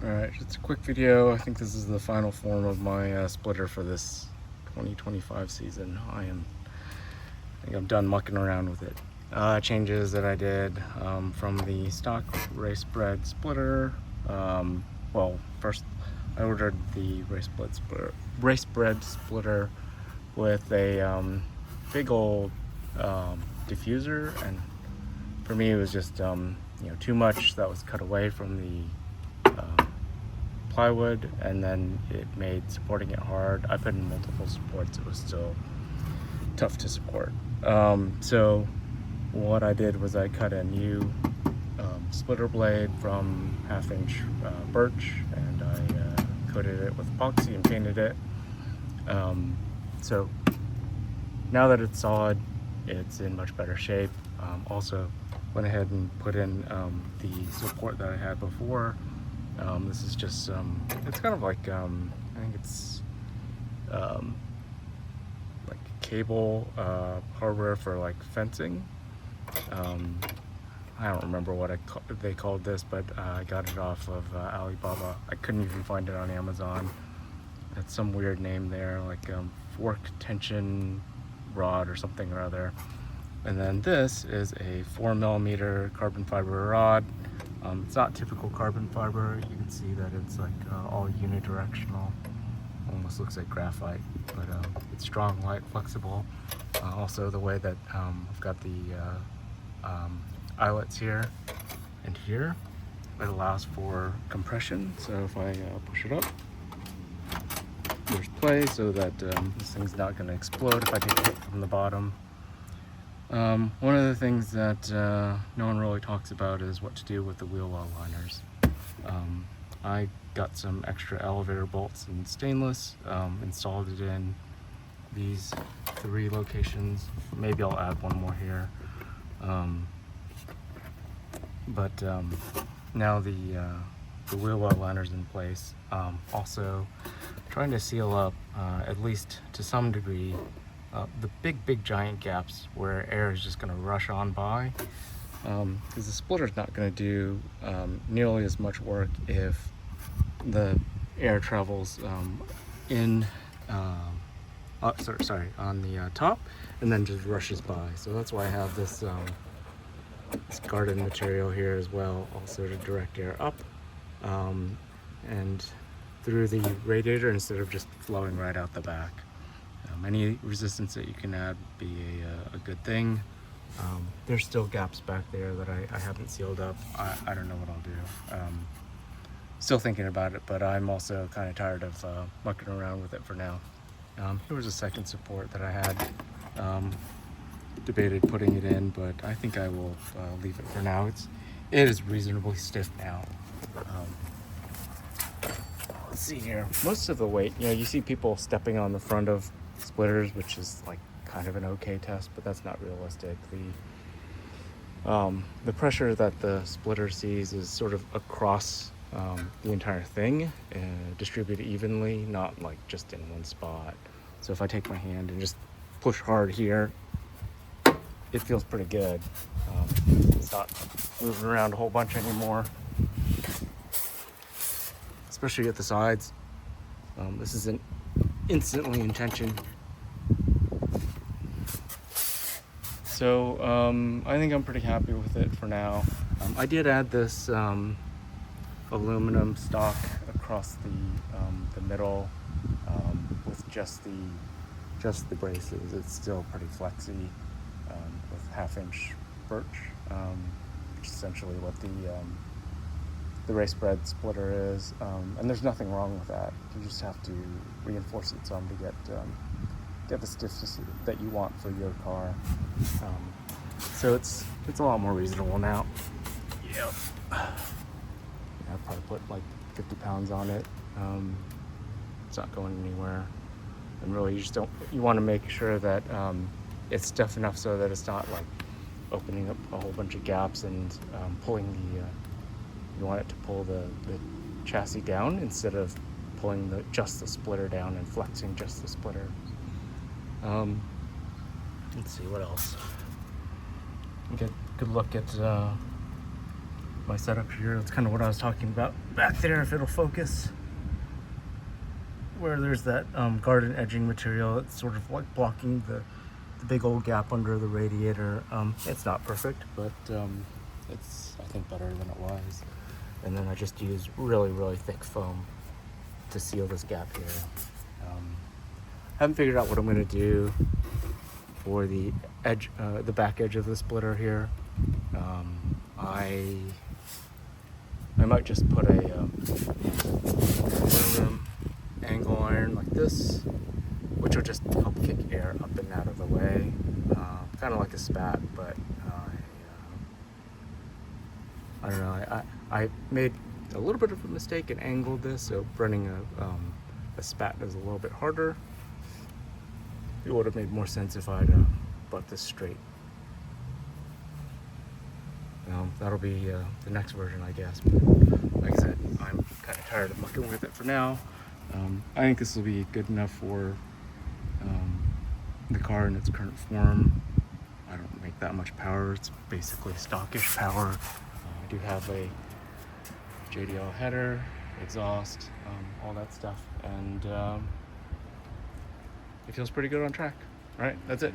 Alright, just a quick video. I think this is the final form of my splitter for this 2025 season. I think I'm done mucking around with it. Changes that I did from the stock Racebred splitter. Well, first I ordered the Racebred splitter with a big old diffuser, and for me it was just too much that was cut away from the plywood, and then it made supporting it hard. I put in multiple supports, it was still tough to support. So what I did was I cut a new splitter blade from 1/2" birch, and I coated it with epoxy and painted it. So now that it's solid, it's in much better shape. Also went ahead and put in the support that I had before. This is just it's kind of like I think it's like cable hardware for like fencing. I don't remember what they called this, but I got it off of Alibaba. I couldn't even find it on Amazon. It's some weird name there, like fork tension rod or something or other. And then this is a 4mm carbon fiber rod. It's not typical carbon fiber. You can see that it's like all unidirectional. Almost looks like graphite, but it's strong, light, flexible. Also the way that I've got the eyelets here and here, it allows for compression. So if I push it up, there's play, so that this thing's not going to explode if I take a hit from the bottom. One of the things that no one really talks about is what to do with the wheel well liners. I got some extra elevator bolts in stainless, installed it in these 3 locations. Maybe I'll add one more here. But now the wheel well liner's in place. Also trying to seal up, at least to some degree, the big giant gaps where air is just going to rush on by, because the splitter's not going to do nearly as much work if the air travels in on the top and then just rushes by. So that's why I have this garden material here as well, also to direct air up and through the radiator instead of just flowing right out the back. Any resistance that you can add would be a good thing. There's still gaps back there that I haven't sealed up. I don't know what I'll do. Still thinking about it, but I'm also kind of tired of mucking around with it for now. Here was a second support that I had debated putting it in, but I think I will leave it for now. It is reasonably stiff now. Let's see here. Most of the weight, you see people stepping on the front of splitters, which is like kind of an okay test, but that's not realistic. The pressure that the splitter sees is sort of across the entire thing, distributed evenly, not like just in one spot. So if I take my hand and just push hard here, it feels pretty good. It's not moving around a whole bunch anymore, especially at the sides. This isn't instantly in tension. So I think I'm pretty happy with it for now. I did add this aluminum stock across the middle with just the braces. It's still pretty flexy with 1/2" birch, which is essentially what the Racebred splitter is, and there's nothing wrong with that. You just have to reinforce it some to get the stiffness that you want for your car. So it's a lot more reasonable now. Yep. I probably put like 50 pounds on it. It's not going anywhere, and really you want to make sure that it's stiff enough so that it's not like opening up a whole bunch of gaps and pulling you want it to pull the chassis down instead of pulling just the splitter down and flexing just the splitter. Let's see what else. Get a good look at my setup here. That's kind of what I was talking about back there, if it'll focus. Where there's that garden edging material, it's sort of like blocking the big old gap under the radiator. It's not perfect, but it's, I think, better than it was. And then I just use really, really thick foam to seal this gap here. Haven't figured out what I'm gonna do for the edge, the back edge of the splitter here. I might just put a aluminum angle iron like this, which will just help kick air up and out of the way, kind of like a spat. But I don't know. I made a little bit of a mistake and angled this, so running a spat is a little bit harder. It would have made more sense if I'd butt this straight. That'll be the next version, I guess. But like I said, I'm kind of tired of mucking with it for now. I think this will be good enough for the car in its current form. I don't make that much power. It's basically stockish power. I do have a JDL header, exhaust, all that stuff, and it feels pretty good on track. All right, that's it.